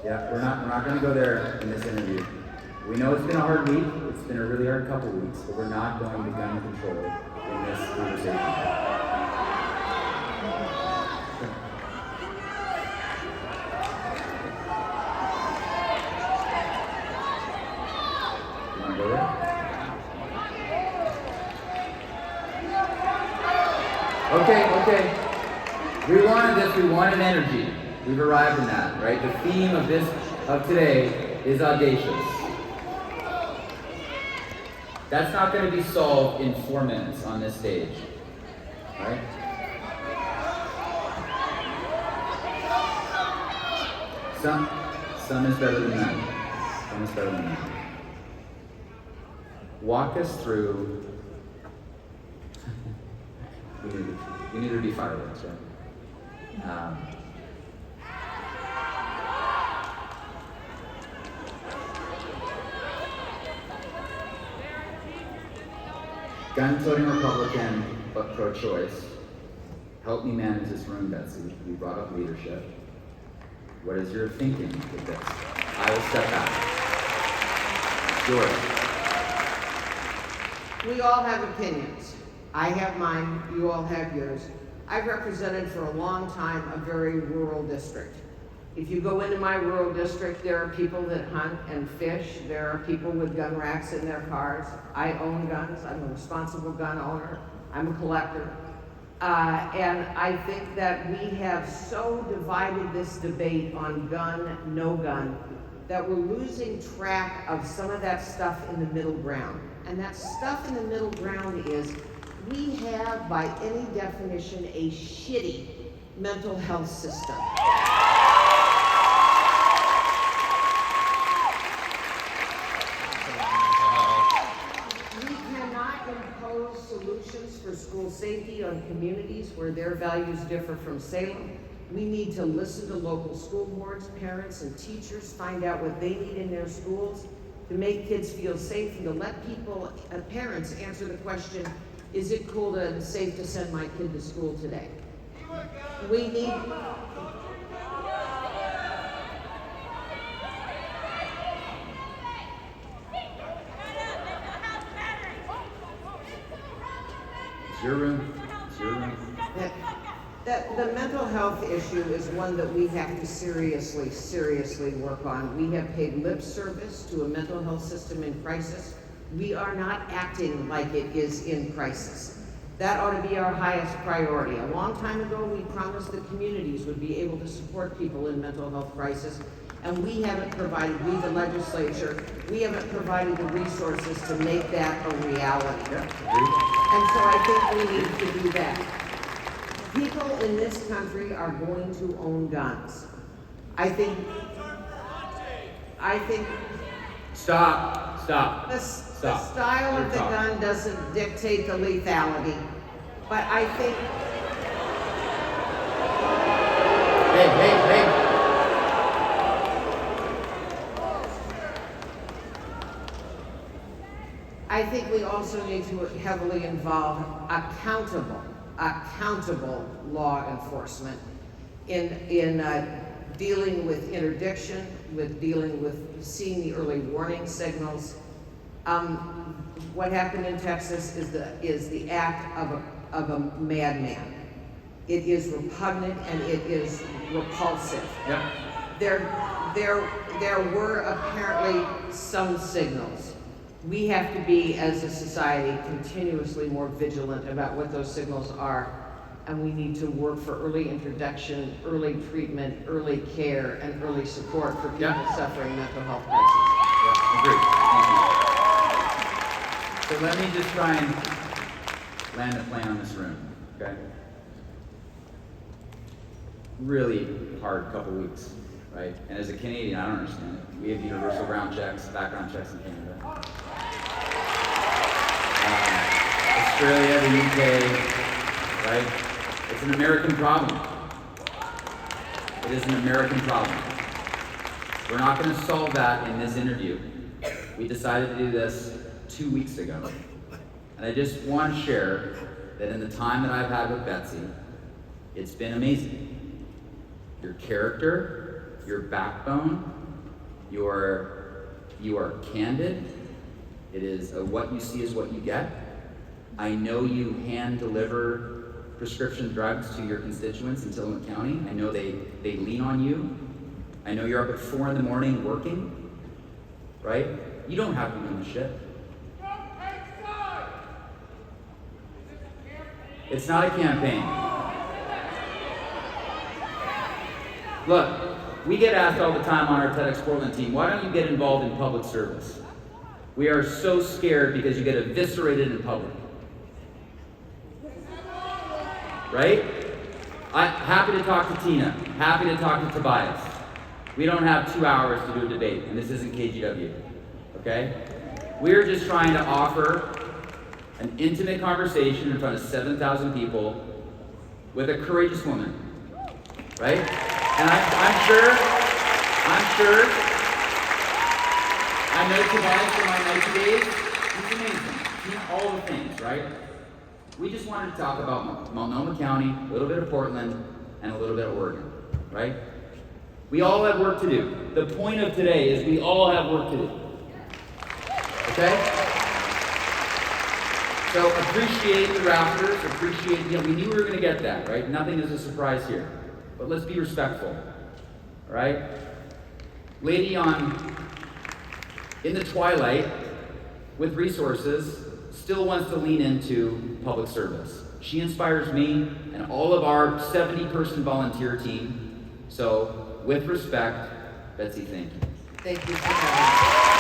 Yeah, we're not going to go there in this interview. We know it's been a hard week. It's been a really hard couple weeks, but we're not going to gun control in this conversation. You want to go there? Okay. We wanted this. We wanted energy. We've arrived in that, right? The theme of today is audacious. That's not going to be solved in 4 minutes on this stage, right? Some is better than that. Some is better than that. Walk us through. We need to be fireworks, right? Gun-toting Republican, but pro-choice. Help me manage this room, Betsy. You brought up leadership. What is your thinking with this? I will step back. Yours. We all have opinions. I have mine, you all have yours. I've represented for a long time a very rural district. If you go into my rural district, there are people that hunt and fish. There are people with gun racks in their cars. I own guns. I'm a responsible gun owner. I'm a collector. And I think that we have so divided this debate on gun, no gun, that we're losing track of some of that stuff in the middle ground. And that stuff in the middle ground is, we have, by any definition, a shitty mental health system. We cannot impose solutions for school safety on communities where their values differ from Salem. We need to listen to local school boards, parents, and teachers, find out what they need in their schools to make kids feel safe, and to let people, parents, answer the question, is it cool and safe to send my kid to school today? We need... It's your room. It's your room. The mental health issue is one that we have to seriously work on. We have paid lip service to a mental health system in crisis. We are not acting like it is in crisis. That ought to be our highest priority. A long time ago, we promised that communities would be able to support people in mental health crisis, and we haven't provided, we the legislature, we haven't provided the resources to make that a reality. And so I think we need to do that. People in this country are going to own guns. I think. Stop. The style of the gun doesn't dictate the lethality, but I think. Hey. I think we also need to heavily involve accountable law enforcement in dealing with interdiction, with dealing with seeing the early warning signals. What happened in Texas is the act of a madman. It is repugnant and it is repulsive. Yep. There were apparently some signals. We have to be, as a society, continuously more vigilant about what those signals are, and we need to work for early introduction, early treatment, early care, and early support for people suffering mental health crises. Agreed. So let me just try and land a plane on this room, okay? Really hard couple weeks, right? And as a Canadian, I don't understand it. We have universal background checks in Canada. Australia, the UK, right? It's an American problem. It is an American problem. We're not going to solve that in this interview. We decided to do this 2 weeks ago. And I just want to share that in the time that I've had with Betsy, it's been amazing. Your character, your backbone, you are candid. It is what you see is what you get. I know you hand deliver prescription drugs to your constituents in Tillamook County. I know they lean on you. I know you're up at 4 in the morning working, right? You don't have to be doing the shit. It's not a campaign. Look, we get asked all the time on our TEDx Portland team, why don't you get involved in public service? We are so scared because you get eviscerated in public. Right? I'm happy to talk to Tina, happy to talk to Tobias. We don't have 2 hours to do a debate, and this isn't KGW, okay? We're just trying to offer an intimate conversation in front of 7,000 people with a courageous woman, right? And I'm sure, I know Tobias from my 90 days, he's amazing. He's all the things, right? We just wanted to talk about Multnomah County, a little bit of Portland, and a little bit of Oregon, right? We all have work to do. The point of today is we all have work to do. Okay? So appreciate the rafters, we knew we were going to get that, right? Nothing is a surprise here. But let's be respectful, all right? Lady in the twilight with resources still wants to lean into public service. She inspires me and all of our 70-person volunteer team. So, with respect, Betsy, thank you. Thank you for coming.